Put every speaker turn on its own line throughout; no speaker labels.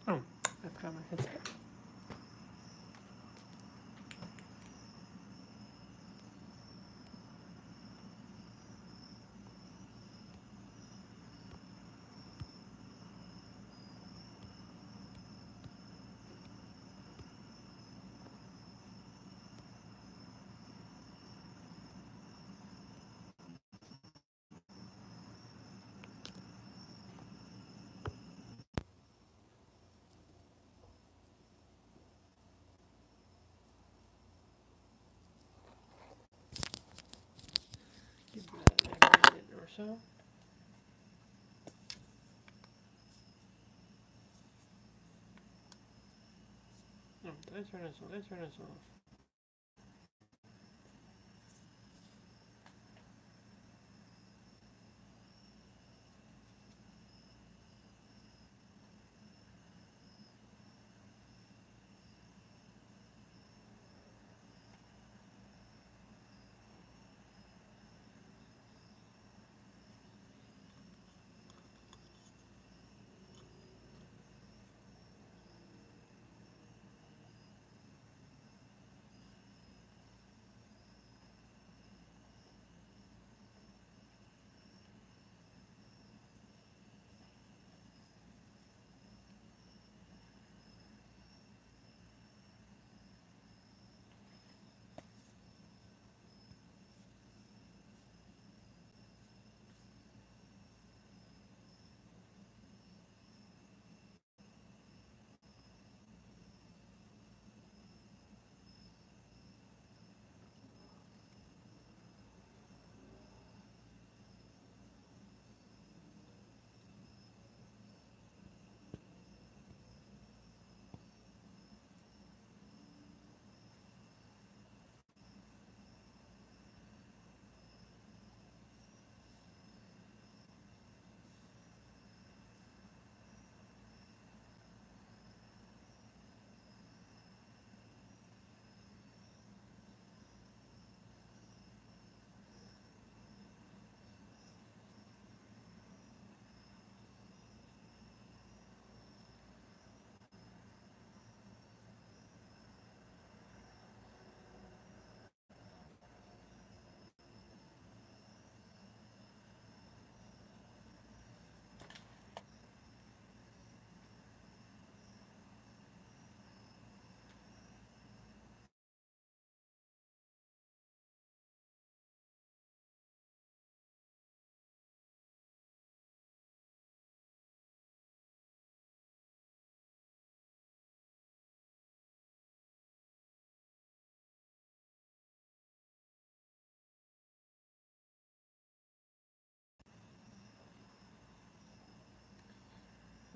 Oh, I forgot my headset. Give that a minute or so. Oh, did I turn this on? Did I turn this off?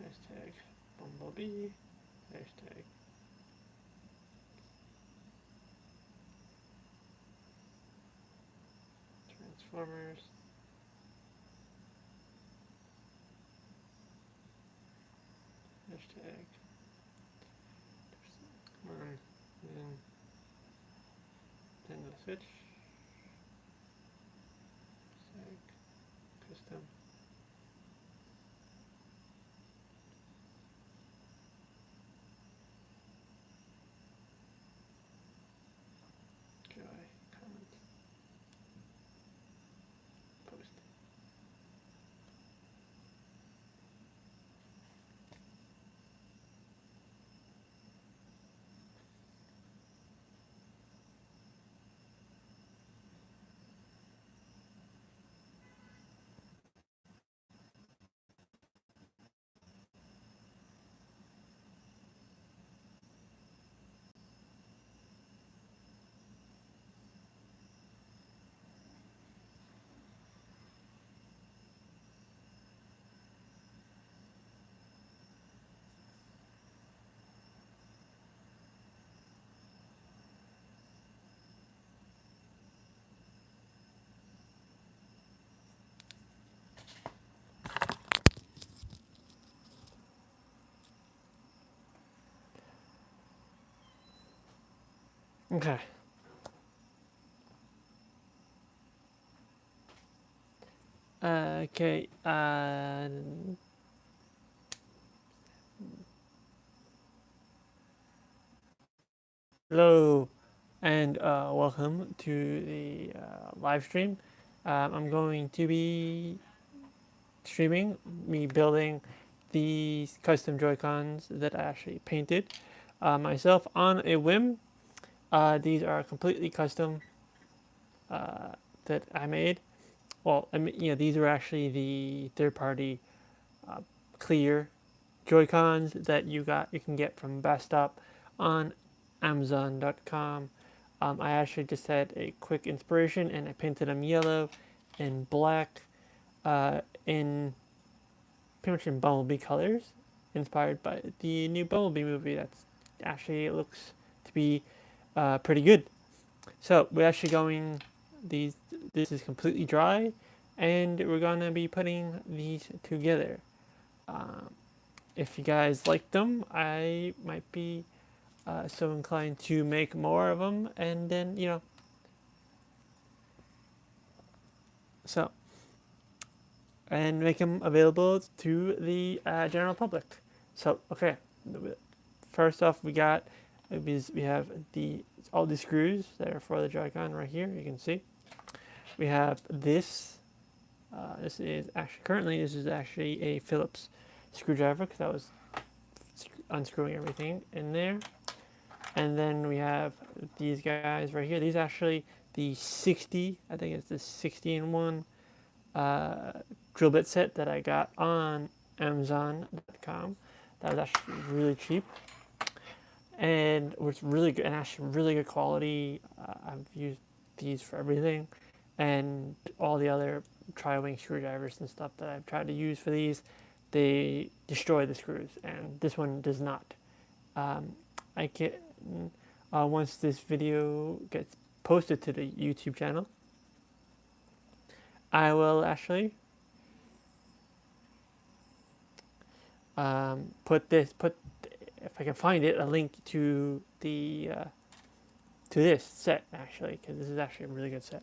Hashtag BumbleBee. Hashtag Transformers. Hashtag come on, Nintendo Switch. Hashtag custom. Joy. Comment. Post. Okay. Okay. Hello, and welcome to the live stream. I'm going to be streaming me building these custom Joy-Cons that I actually painted myself on a whim. These are completely custom that I made. Well, I mean, these are actually the third-party uh, clear Joy-Cons that you can get from Best Up on Amazon.com. I actually just had a quick inspiration and I painted them yellow and black in pretty much in Bumblebee colors, inspired by the new Bumblebee movie. That's actually it looks to be pretty good. So we're actually going these. This is completely dry, and we're gonna be putting these together. Um, if you guys like them, I might be so inclined to make more of them, and then so and make them available to the general public. So okay, first off we have all the screws that are for the Joy-Con right here. You can see we have this. This is actually a Phillips screwdriver because I was unscrewing everything in there. And then we have these guys right here. These are actually the 60, I think it's the 60 in 1 uh, drill bit set that I got on Amazon.com. That was actually really cheap and was really good and actually really good quality. I've used these for everything, and all the other tri-wing screwdrivers and stuff that I've tried to use for these, they destroy the screws, and this one does not. I get Once this video gets posted to the YouTube channel, I will actually put if I can find it a link to the to this set actually, because this is actually a really good set.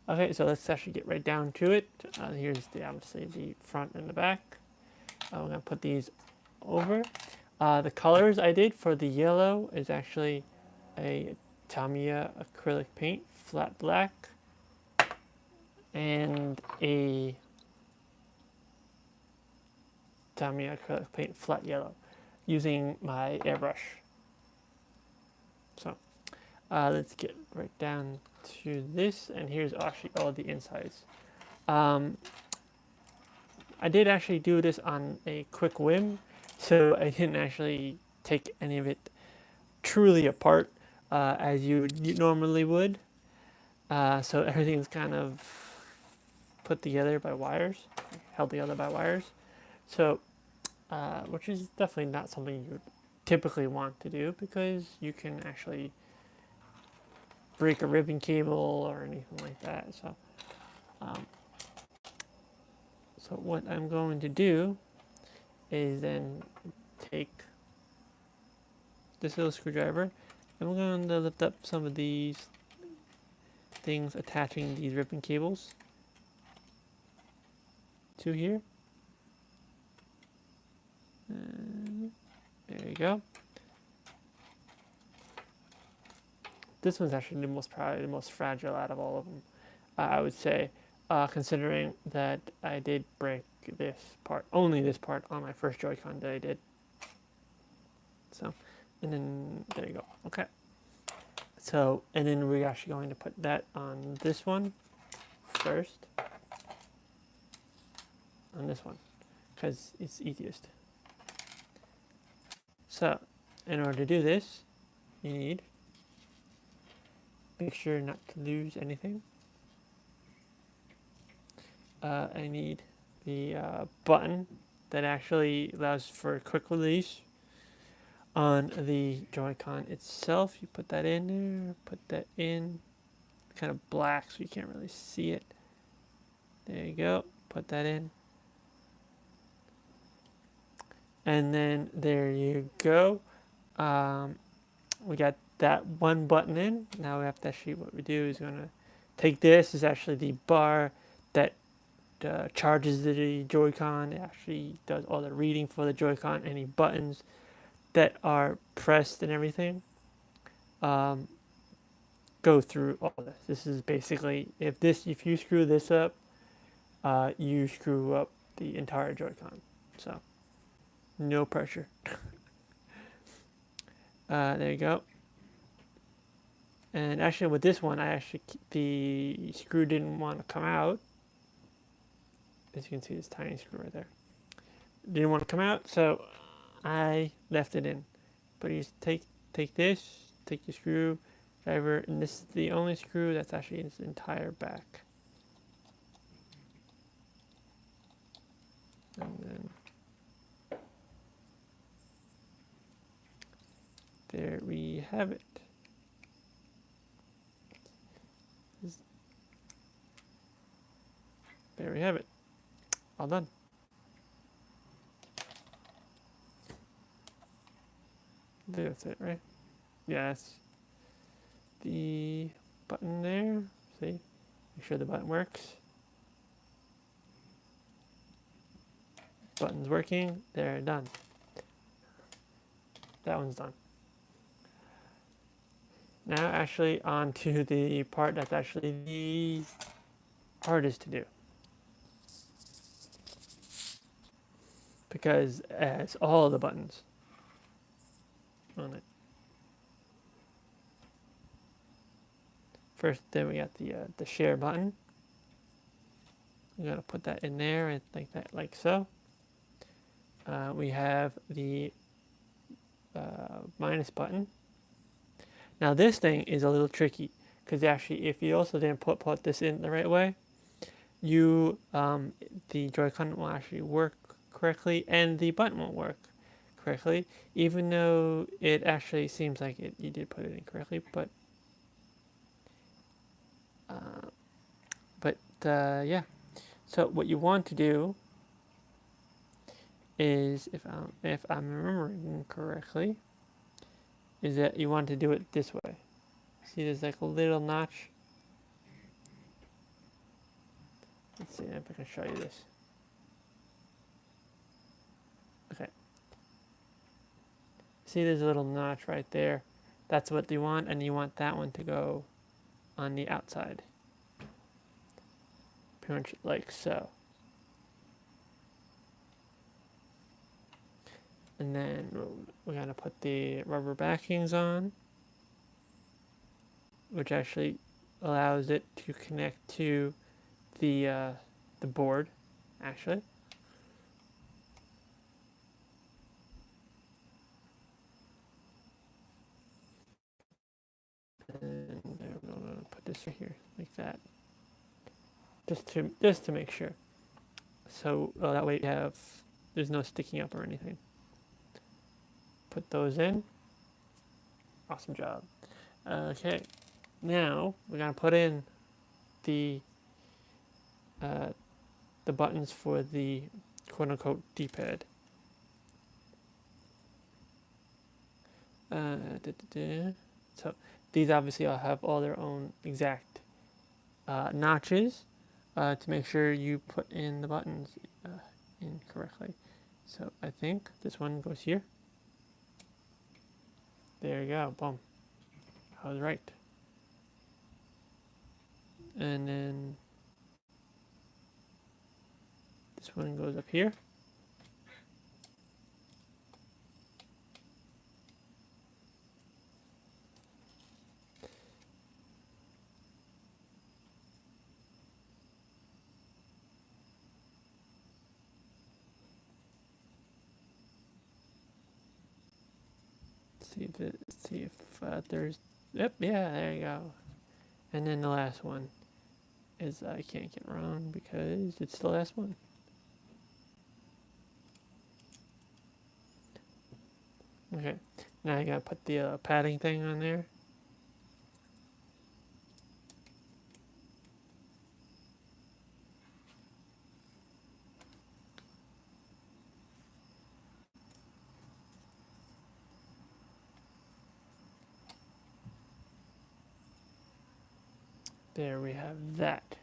Okay, so let's actually get right down to it. Here's obviously the front and the back. I'm gonna put these over. The colors I did for the yellow is actually a Tamiya acrylic paint, flat black, and a Tamiya acrylic paint, flat yellow, using my airbrush. So let's get right down to this, and here's actually all the insides. Um, I did actually do this on a quick whim, so I didn't actually take any of it truly apart as you normally would. So everything's kind of put together by wires, held together by wires. So, which is definitely not something you would typically want to do because you can actually break a ribbon cable or anything like that. Um, so what I'm going to do is then take this little screwdriver and we're going to lift up some of these things attaching these ribbon cables to here. There you go. This one's actually probably the most fragile out of all of them, I would say, considering that I did break this part, only this part, on my first Joy-Con that I did. So, and then there you go. Okay. So, and then we're actually going to put that on this one first, on this one, because it's easiest. So, in order to do this, you need, make sure not to lose anything. I need the button that actually allows for quick release on the Joy-Con itself. You put that in there, put that in, kind of black so you can't really see it. There you go, put that in. And then there you go. We got that one button in. Now we have to actually, what we do is going to take this, is actually the bar that charges the Joy-Con. It actually does all the reading for the Joy-Con, any buttons that are pressed and everything. go through all this. This is basically if you screw this up, you screw up the entire Joy-Con. So no pressure. There you go. And actually, with this one, the screw didn't want to come out. As you can see, this tiny screw right there didn't want to come out, so I left it in. But you take this, take your screwdriver, and this is the only screw that's actually in its entire back. And then there we have it. There we have it. All done. That's it, right? Yeah, that's the button there. See? Make sure the button works. Button's working. They're done. That one's done. Now actually on to the part that's actually the hardest to do. Because it has all the buttons on it. First, then we got the share button. We're gonna put that in there and like that, like so. We have the minus button. Now this thing is a little tricky because actually, if you also didn't put this in the right way, the Joy-Con will actually work correctly and the button won't work correctly, even though it actually seems like you did put it in correctly, but yeah. So what you want to do is, if I'm remembering correctly, is that you want to do it this way. See, there's like a little notch. Let's see if I can show you this. Okay. See, there's a little notch right there. That's what you want, and you want that one to go on the outside. Pretty much like so. And then we're going to put the rubber backings on, which actually allows it to connect to the board, actually. And we're going to put this right here, like that, just to make sure. So that way there's no sticking up or anything. Put those in. Awesome job. Okay, now we're gonna put in the buttons for the quote-unquote D-pad. So these obviously all have all their own exact notches to make sure you put in the buttons in correctly. So I think this one goes here. There you go, boom. I was right. And then this one goes up here. See if there's, yep, yeah, there you go. And then the last one is, I can't get wrong because it's the last one. Okay, now I gotta put the padding thing on there. There we have that.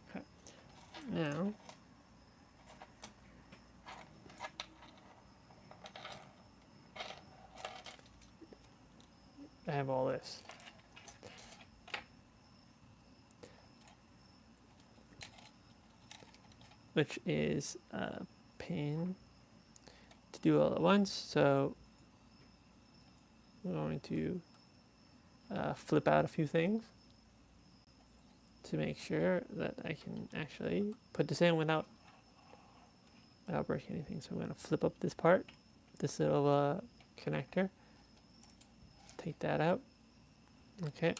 Okay. Now have all this. Which is a pain to do all at once, so I'm going to flip out a few things to make sure that I can actually put this in without breaking anything. So I'm going to flip up this part, this little connector, take that out. Okay,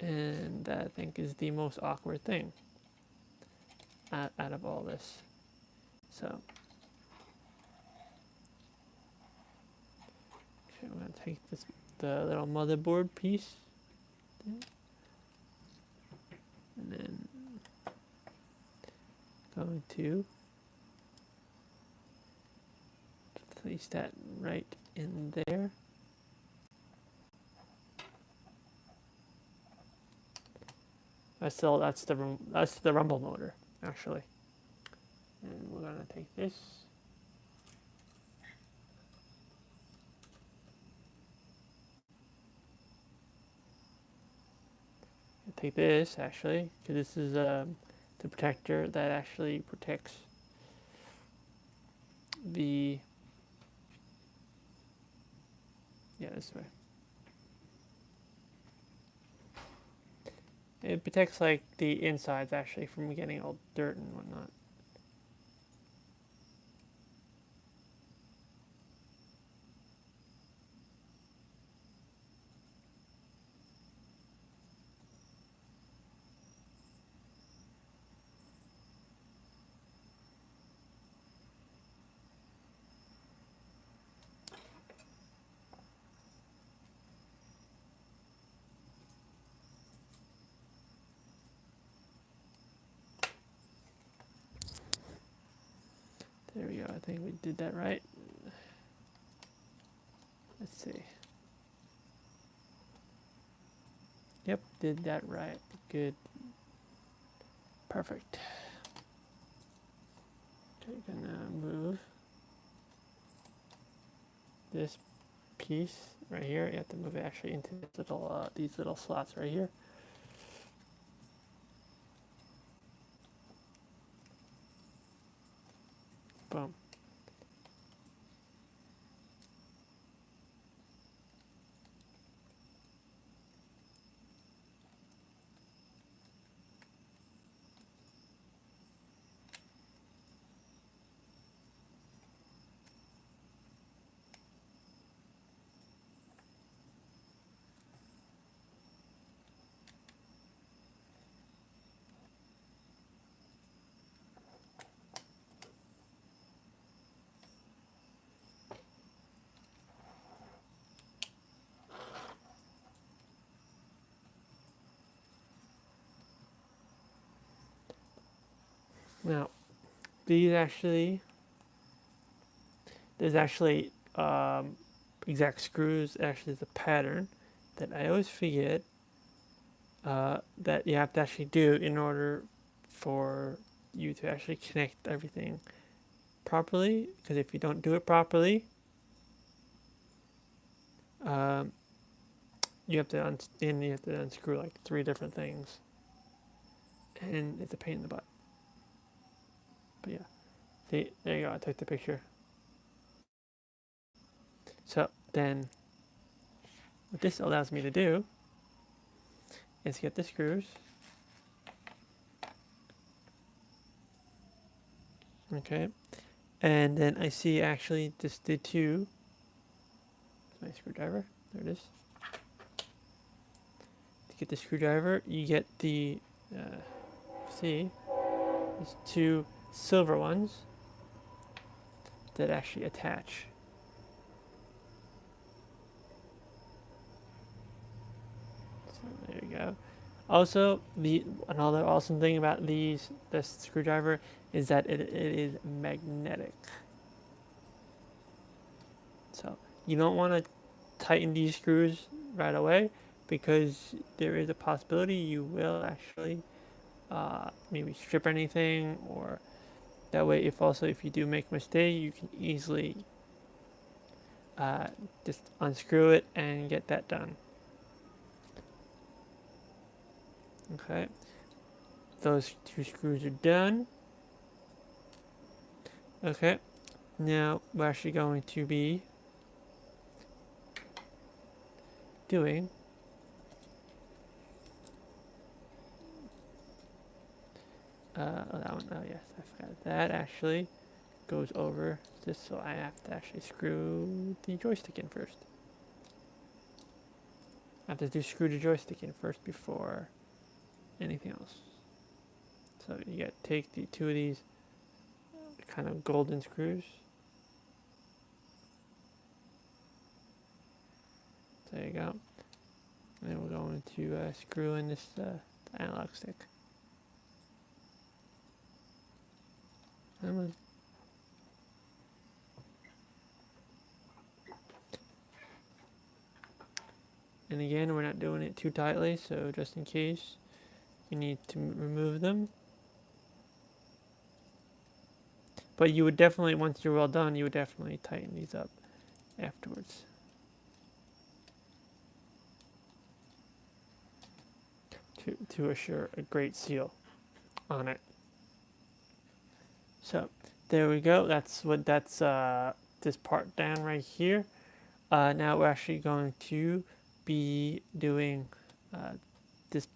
and that I think is the most awkward thing out of all this. So, okay, I'm going to take the little motherboard piece, and then going to place that right in there. That's the rumble motor, actually. And we're gonna take this. Take this actually, because this is the protector that actually protects the. Yeah, this way. It protects like the insides actually from getting all dirt and whatnot. There we go. I think we did that right. Let's see. Yep, did that right. Good. Perfect. Okay, gonna move this piece right here. You have to move it actually into these little slots right here. Boom. Now, there's actually exact screws. Actually, there's a pattern that I always forget that you have to actually do in order for you to actually connect everything properly. Because if you don't do it properly, you have to unscrew like 3 different things, and it's a pain in the butt. But yeah, see, there you go. I took the picture. So then, what this allows me to do is get the screws. Okay, and then I see actually just the 2. My screwdriver. There it is. To get the screwdriver, you get the see, there's 2 silver ones that actually attach. So there you go. Also, another awesome thing about this screwdriver is that it is magnetic. So you don't want to tighten these screws right away, because there is a possibility you will actually maybe strip anything, or that way if you do make a mistake, you can easily just unscrew it and get that done. Okay, those two screws are done. Okay, now we're actually going to be doing oh, that one. Oh yes, I forgot that actually goes over this, so I have to actually screw the joystick in first. I have to screw the joystick in first before anything else. So you got to take the two of these kind of golden screws. There you go. And then we're going to screw in this analog stick. And again, we're not doing it too tightly, so just in case you need to remove them. But you would definitely, once you're well done, you would definitely tighten these up afterwards. To assure a great seal on it. So there we go. That's this part down right here. Now we're actually going to be doing this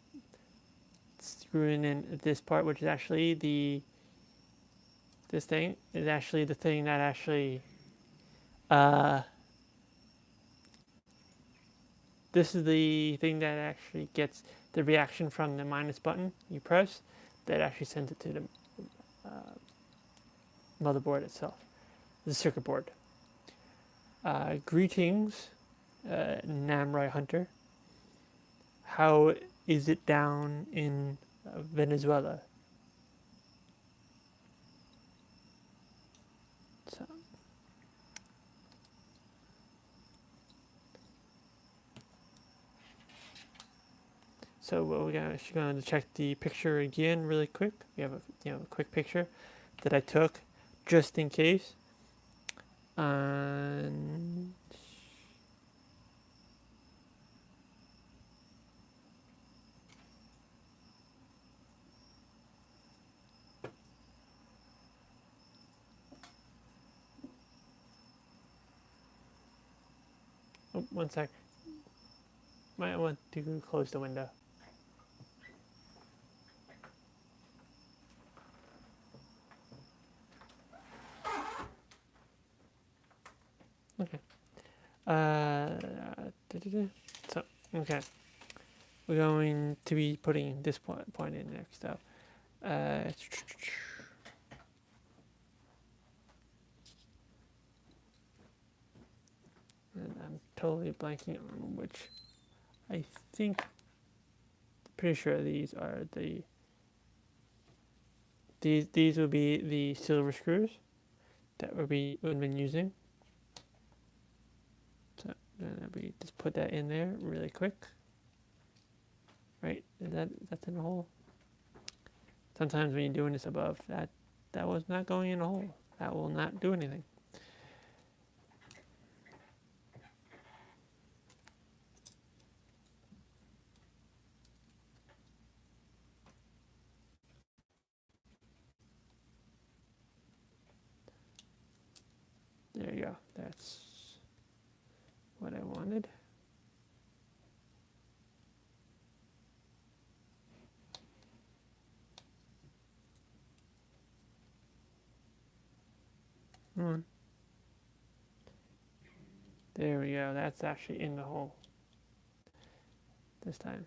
screwing in this part, which is actually this thing is actually the thing that actually this is the thing that actually gets the reaction from the minus button you press that actually sends it to the motherboard itself, the circuit board. Greetings, Namroy Hunter. How is it down in Venezuela? So we're going to check the picture again really quick. We have a quick picture that I took just in case. And oh, one sec. Might want to close the window. Okay. So, okay. We're going to be putting this point in next up. And I'm totally blanking on which. I think, pretty sure these are these will be the silver screws that we've been using. So we just put that in there really quick. Right? That's in the hole. Sometimes when you're doing this above, that was not going in the hole. That will not do anything. There you go. That's what I wanted. There we go. That's actually in the hole this time.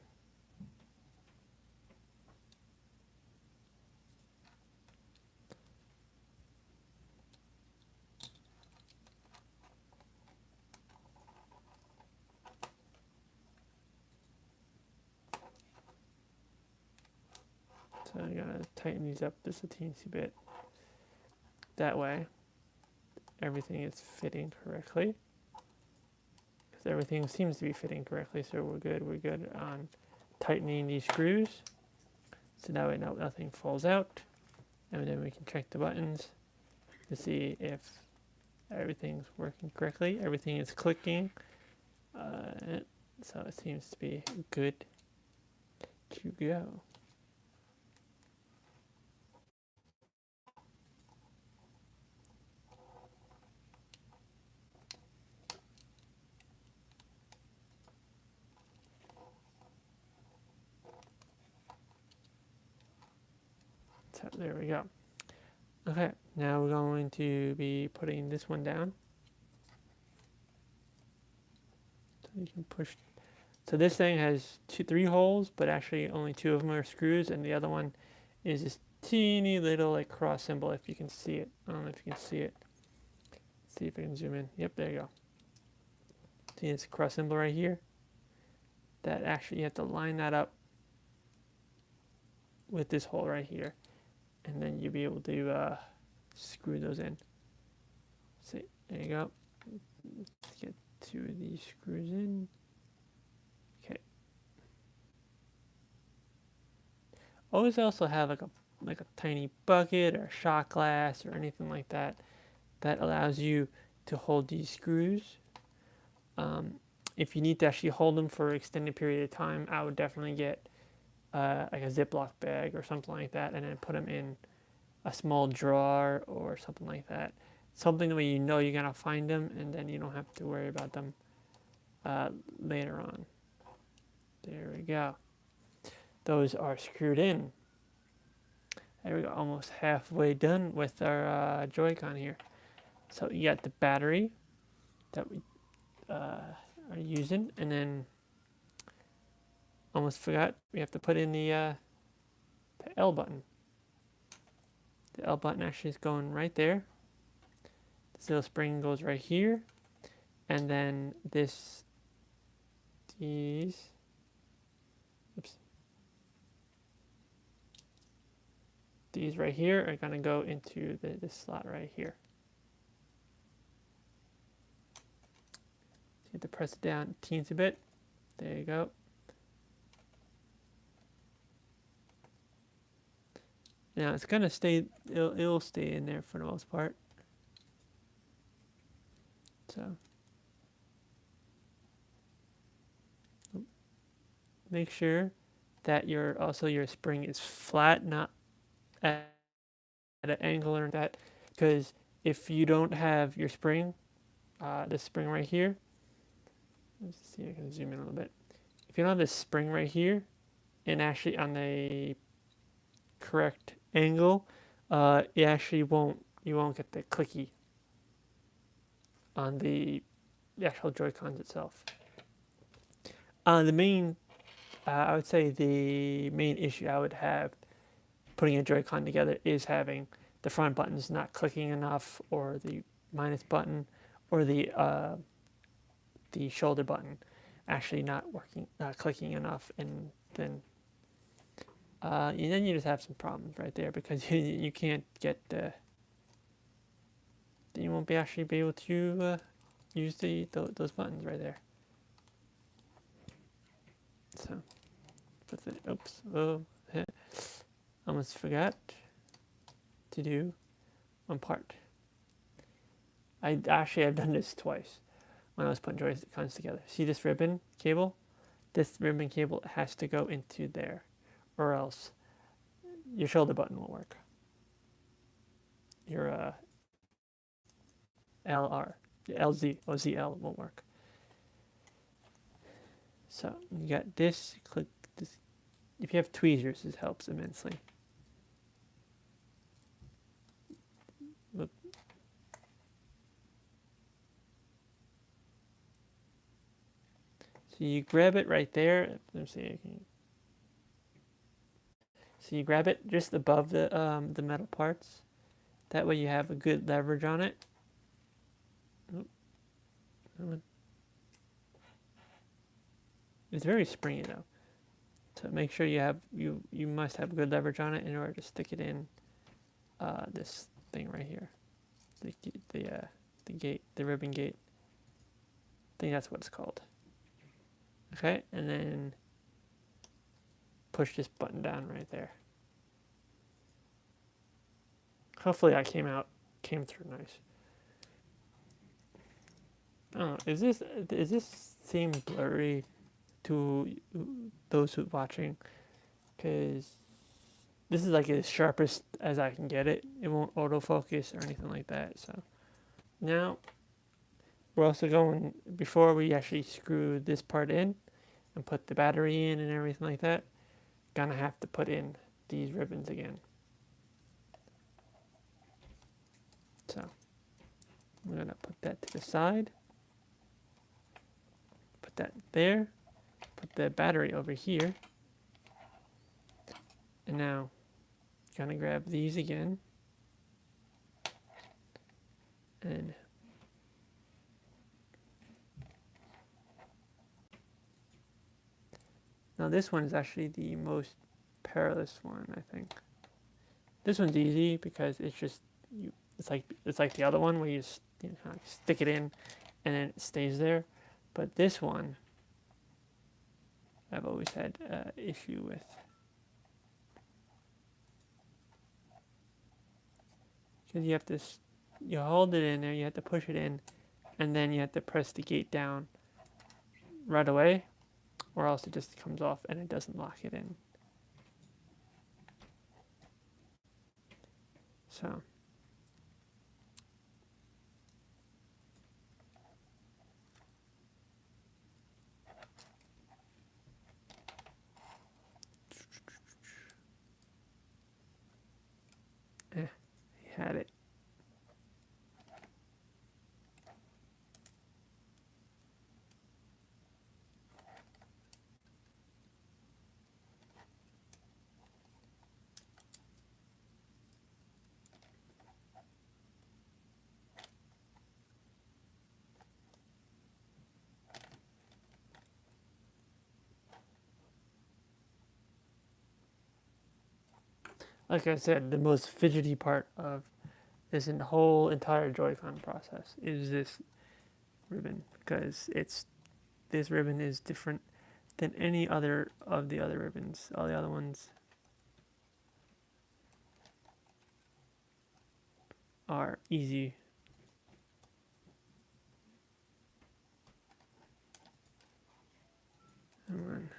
So I'm gonna tighten these up just a teensy bit. That way, everything is fitting correctly. Because everything seems to be fitting correctly, so we're good. We're good on tightening these screws. So that way nothing falls out. And then we can check the buttons to see if everything's working correctly. Everything is clicking. So it seems to be good to to go. So there we go. Okay, now we're going to be putting this one down. So you can push. So this thing has three holes, but actually only two of them are screws, and the other one is this teeny little like cross symbol. If you can see it, I don't know if you can see it. Let's see if I can zoom in. Yep, there you go. See this cross symbol right here? That actually you have to line that up with this hole right here, and then you'll be able to screw those in. See, there you go. Let's get two of these screws in. Okay. Always also have like a tiny bucket or a shot glass or anything like that that allows you to hold these screws. If you need to actually hold them for an extended period of time, I would definitely get like a Ziploc bag or something like that, and then put them in a small drawer or something like that. Something where you know you're gonna find them, and then you don't have to worry about them later on. There we go. Those are screwed in. There we go. Almost halfway done with our Joy-Con here. So you got the battery that we are using, and then almost forgot we have to put in the L button. The L button actually is going right there. This little spring goes right here, and then these right here are gonna go into this slot right here. So you have to press it down teens a bit. There you go. Now it's gonna stay. It'll stay in there for the most part. So make sure that your spring is flat, not at an angle or that, because if you don't have your spring, this spring right here, let's see, I can zoom in a little bit. If you don't have this spring right here, and actually on the correct angle, it actually you won't get the clicky on the actual Joy-Cons itself. I would say the main issue I would have putting a Joy-Con together is having the front buttons not clicking enough, or the minus button, or the shoulder button actually not clicking enough, and then you just have some problems right there, because you can't get you won't actually be able to use those buttons right there. So, oops, almost forgot to do one part. I've done this twice when I was putting Joy-Cons together. See this ribbon cable? This ribbon cable has to go into there, or else your shoulder button won't work. Your ZL won't work. So you got this. Click this. If you have tweezers, this helps immensely. Look. So you grab it right there. Let's see. So you grab it just above the metal parts. That way you have a good leverage on it. It's very springy though. So make sure you must have good leverage on it in order to stick it in this thing right here. The gate, the ribbon gate. I think that's what it's called. Okay, and then push this button down right there. Hopefully I came through nice. I don't know, is this seem blurry to those who are watching? because this is like as sharpest as I can get it. It won't autofocus or anything like that. So now we're also going, before we actually screw this part in and put the battery in and everything like that, gonna have to put in these ribbons again. So I'm gonna put that to the side, put that there, put the battery over here, and now gonna grab these again, and now this one is actually the most perilous one, I think. This one's easy because it's just it's like the other one where you just kind of stick it in and then it stays there. But this one I've always had issue with, because you have to you hold it in there, you have to push it in, and then you have to press the gate down right away, or else it just comes off and it doesn't lock it in. So he had it. Like I said, the most fidgety part of this whole entire Joy-Con process is this ribbon, because this ribbon is different than any other of the other ribbons. All the other ones are easy. And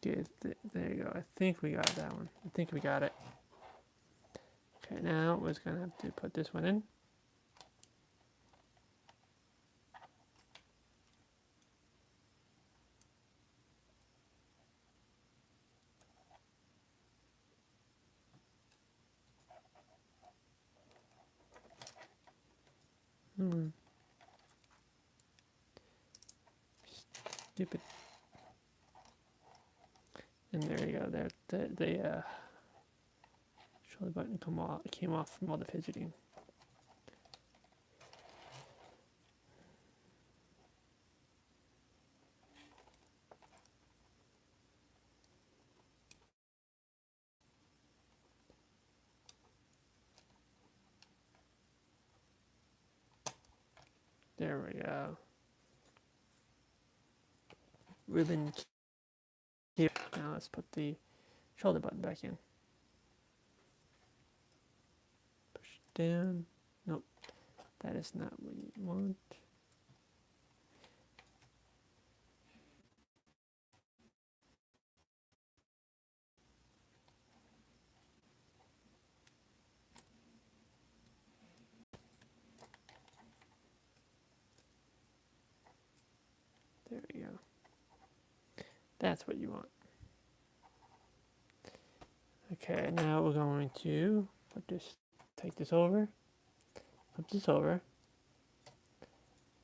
good. There you go. I think we got that one. I think we got it. Okay, now we're just gonna have to put this one in. Stupid. And there you go. There, the shoulder button came off from all the fidgeting. There we go. Ribbon here. Now let's put the shoulder button back in. Push down. Nope, that is not what you want. There we go. That's what you want. Okay, now we're going to take this over, flip this over,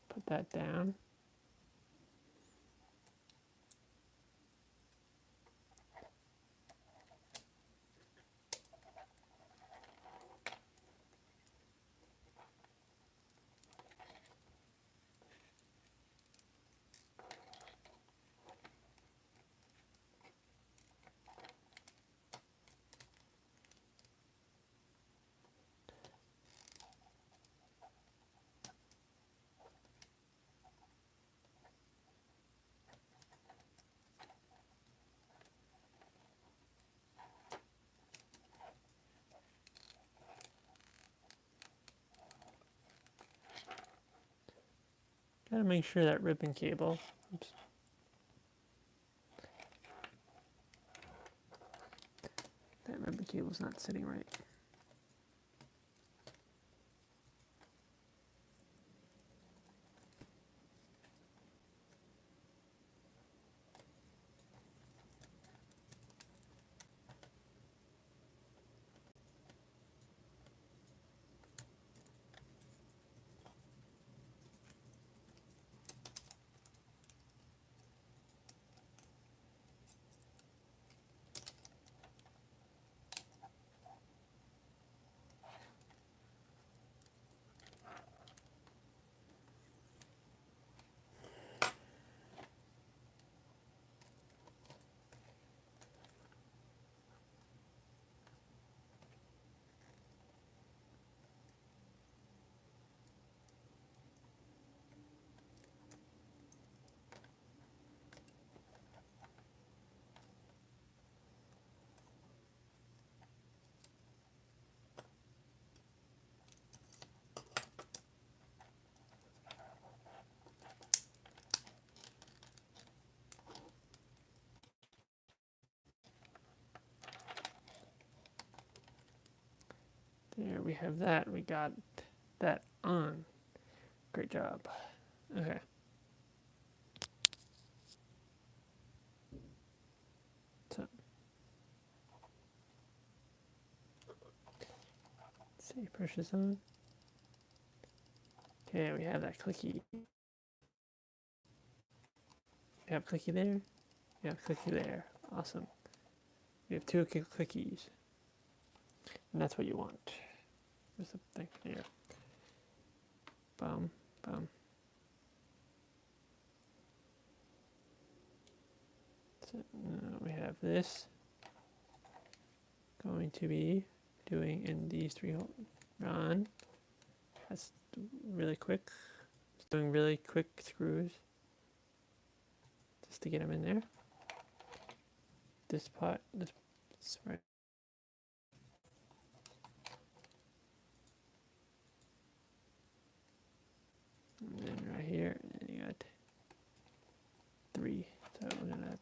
put that down. Gotta make sure that ribbon cable, oops, that ribbon cable's not sitting right. There we have that. We got that on. Great job. Okay. So, let's see, push this on. Okay, we have that clicky. We have clicky there. We have clicky there. Awesome. We have two clickies. And that's what you want. There's the thing here. Boom, boom. So now we have this going to be doing in these three holes. Run. That's really quick. It's doing really quick screws just to get them in there. This part, this right. And then right here, and you got three. So we're gonna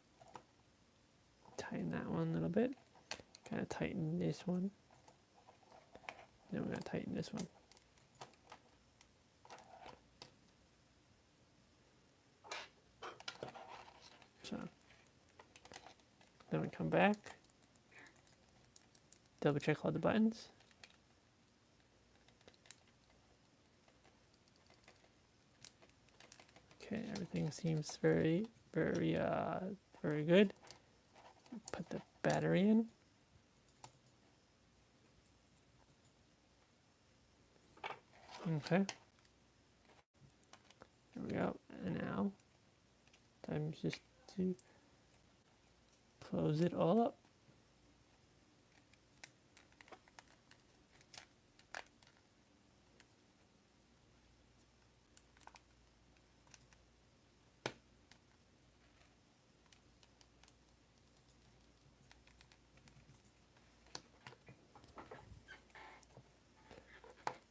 tighten that one a little bit. Kind of tighten this one. Then we're gonna tighten this one. So then we come back, double check all the buttons. Okay, everything seems very good. Put the battery in. Okay. There we go. And now, time just to close it all up.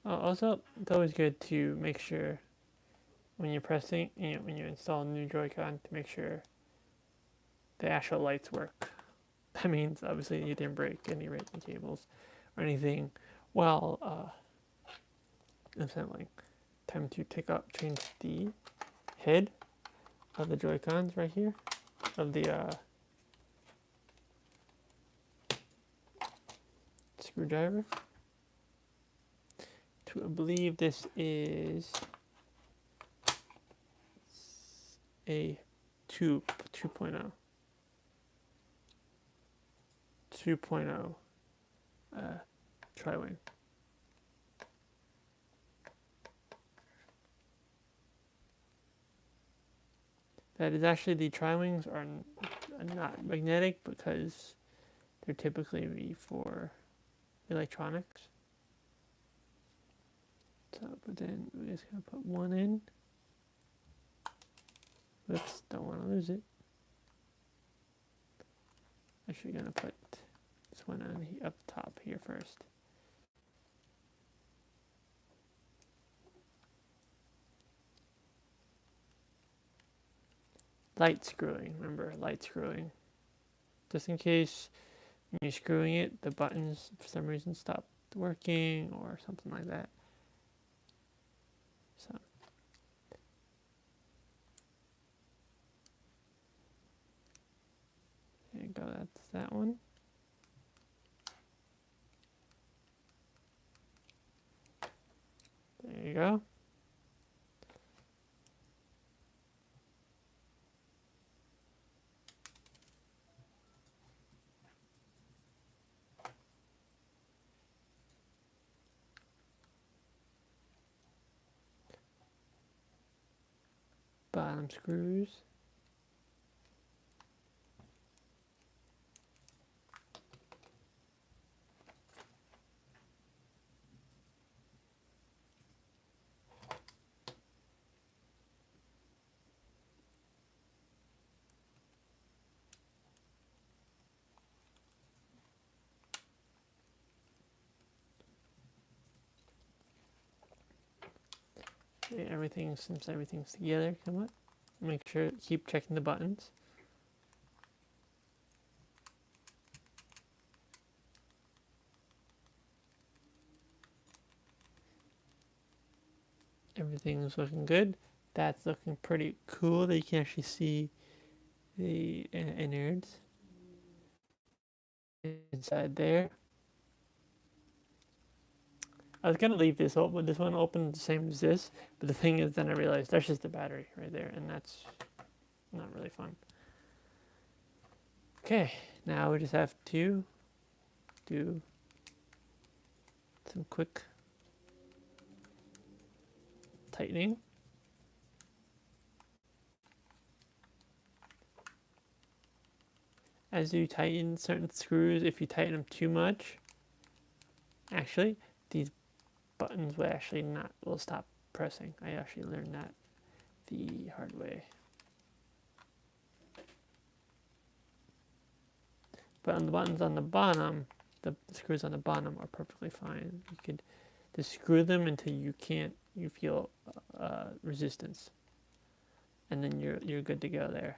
Also, it's always good to make sure when you're pressing, when you install a new Joy-Con, to make sure the actual lights work. That means obviously you didn't break any ribbon cables or anything while assembling. Time to change the head of the Joy-Cons right here, of the screwdriver. I believe this is a 2.0 tri-wing. That is actually, the tri-wings are not magnetic because they're typically for electronics. So, but then we're just gonna put one in. Whoops, don't want to lose it. Actually gonna put this one on up top here first. light screwing. Remember, light screwing. Just in case when you're screwing it, the buttons for some reason stop working or something like that. So there you go, that's that one. There you go. Bottom screws. Since everything's together, come on. Make sure, keep checking the buttons. Everything's looking good. That's looking pretty cool that you can actually see the innards inside there. I was gonna leave this one open the same as this, but the thing is, then I realized that's just the battery right there, and that's not really fun. Okay, now we just have to do some quick tightening. As you tighten certain screws, if you tighten them too much, actually, these buttons will stop pressing. I actually learned that the hard way. But on the buttons on the bottom, the screws on the bottom are perfectly fine. You could just screw them until you feel resistance, and then you're good to go there.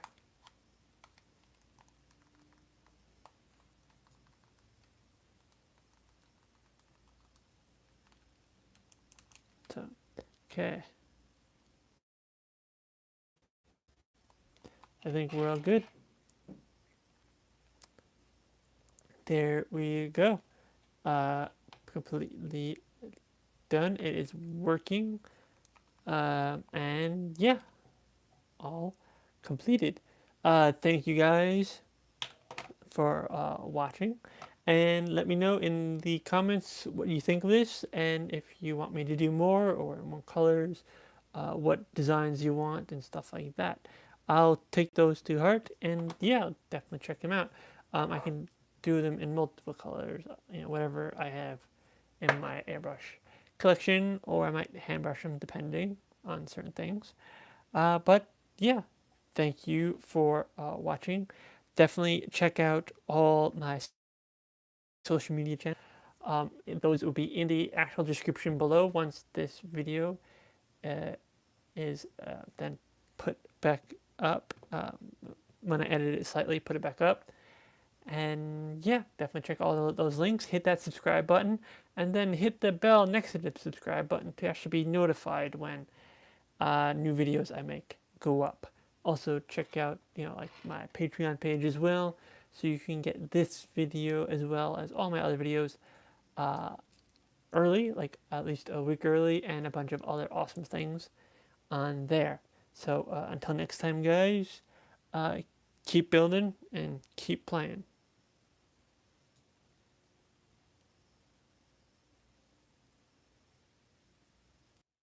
So, okay. I think we're all good. There we go. Completely done. It is working. And yeah, all completed. Thank you guys for watching. And let me know in the comments what you think of this, and if you want me to do more or more colors, what designs you want and stuff like that. I'll take those to heart, and yeah, I'll definitely check them out. I can do them in multiple colors, whatever I have in my airbrush collection, or I might hand brush them depending on certain things. But yeah, thank you for watching. Definitely check out all my social media channels. Those will be in the actual description below once this video uh, is then put back up. When I edit it slightly, put it back up. And yeah, definitely check all those links. Hit that subscribe button, and then hit the bell next to the subscribe button to actually be notified when new videos I make go up. Also check out like my Patreon page as well, so you can get this video as well as all my other videos early, like at least a week early, and a bunch of other awesome things on there. So until next time, guys, keep building and keep playing.